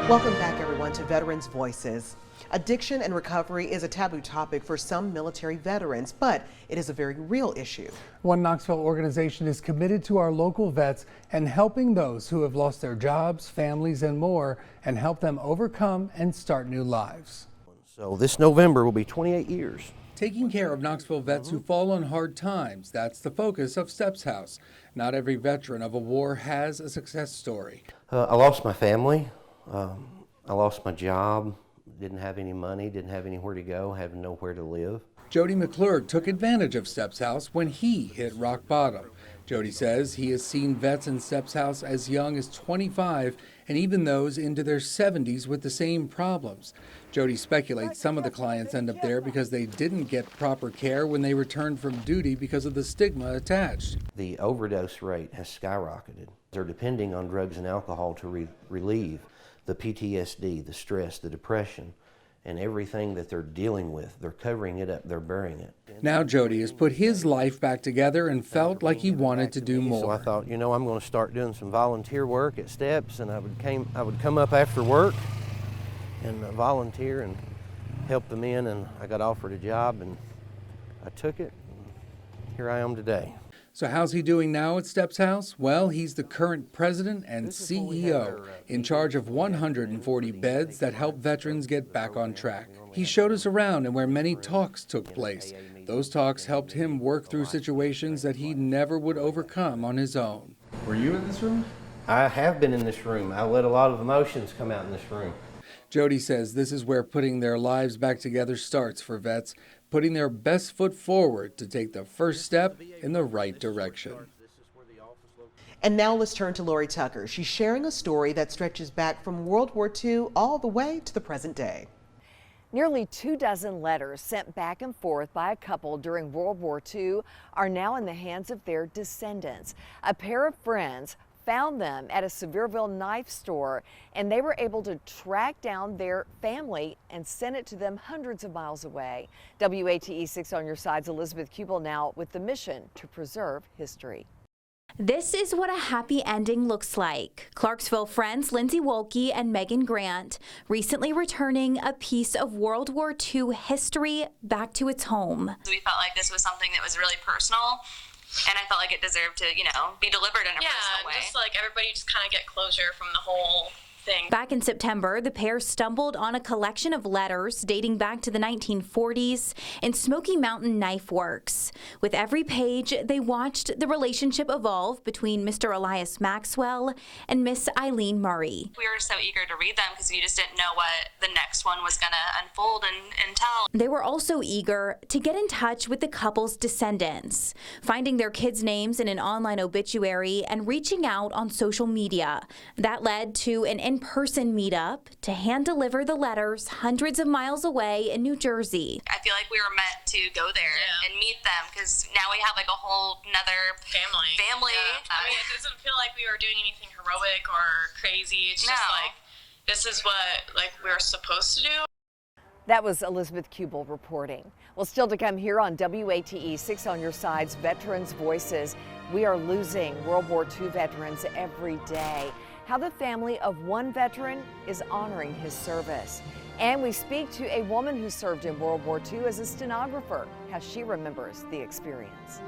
Welcome back, everyone, to Veterans Voices. Addiction and recovery is a taboo topic for some military veterans, but it is a very real issue. One Knoxville organization is committed to our local vets and helping those who have lost their jobs, families, and more, and help them overcome and start new lives. So this November will be 28 years. Taking care of Knoxville vets who fall on hard times, that's the focus of Steps House. Not every veteran of a war has a success story. I lost my family. I lost my job. Didn't have any money, didn't have anywhere to go, had nowhere to live. Jody McClurg took advantage of Steps House when he hit rock bottom. Jody says he has seen vets in Steps House as young as 25 and even those into their 70s with the same problems. Jody speculates some of the clients end up there because they didn't get proper care when they returned from duty because of the stigma attached. The overdose rate has skyrocketed. They're depending on drugs and alcohol to relieve the PTSD, the stress, the depression, and everything that they're dealing with. They're covering it up, they're burying it. Now Jody has put his life back together and felt like he wanted to do more. So I thought, I'm going to start doing some volunteer work at Steps, and I would come up after work and volunteer and help them in, and I got offered a job and I took it, and here I am today. So how's he doing now at Steps House? Well, he's the current president and CEO, in charge of 140 beds that help veterans get back on track. He showed us around and where many talks took place. Those talks helped him work through situations that he never would overcome on his own. Were you in this room? I have been in this room. I let a lot of emotions come out in this room. Jody says this is where putting their lives back together starts for vets, putting their best foot forward to take the first step in the right direction. And now let's turn to Lori Tucker. She's sharing a story that stretches back from World War II all the way to the present day. Nearly 24 letters sent back and forth by a couple during World War II are now in the hands of their descendants. A pair of friends found them at a Sevierville knife store, and they were able to track down their family and send it to them hundreds of miles away. WATE 6 on your side's Elizabeth Kubel now with the mission to preserve history. This is what a happy ending looks like. Clarksville friends Lindsay Wolke and Megan Grant recently returning a piece of World War II history back to its home. We felt like this was something that was really personal, and I felt like it deserved to, be delivered in a personal way. Yeah, just like everybody just kind of get closure from the whole thing. Back in September, the pair stumbled on a collection of letters dating back to the 1940s in Smoky Mountain Knife Works. With every page, they watched the relationship evolve between Mr. Elias Maxwell and Miss Eileen Murray. We were so eager to read them because you just didn't know what the next one was going to unfold and tell. They were also eager to get in touch with the couple's descendants, finding their kids' names in an online obituary and reaching out on social media. That led to an in-person meetup to hand-deliver the letters hundreds of miles away in New Jersey. I feel like we were meant to go there and meet them because now we have like a whole nother family. Yeah. I mean, it doesn't feel like we were doing anything heroic or crazy. It's just like, this is what we were supposed to do. That was Elizabeth Kubel reporting. Well, still to come here on WATE 6 on your side's Veterans Voices. We are losing World War II veterans every day. How the family of one veteran is honoring his service. And we speak to a woman who served in World War II as a stenographer, how she remembers the experience.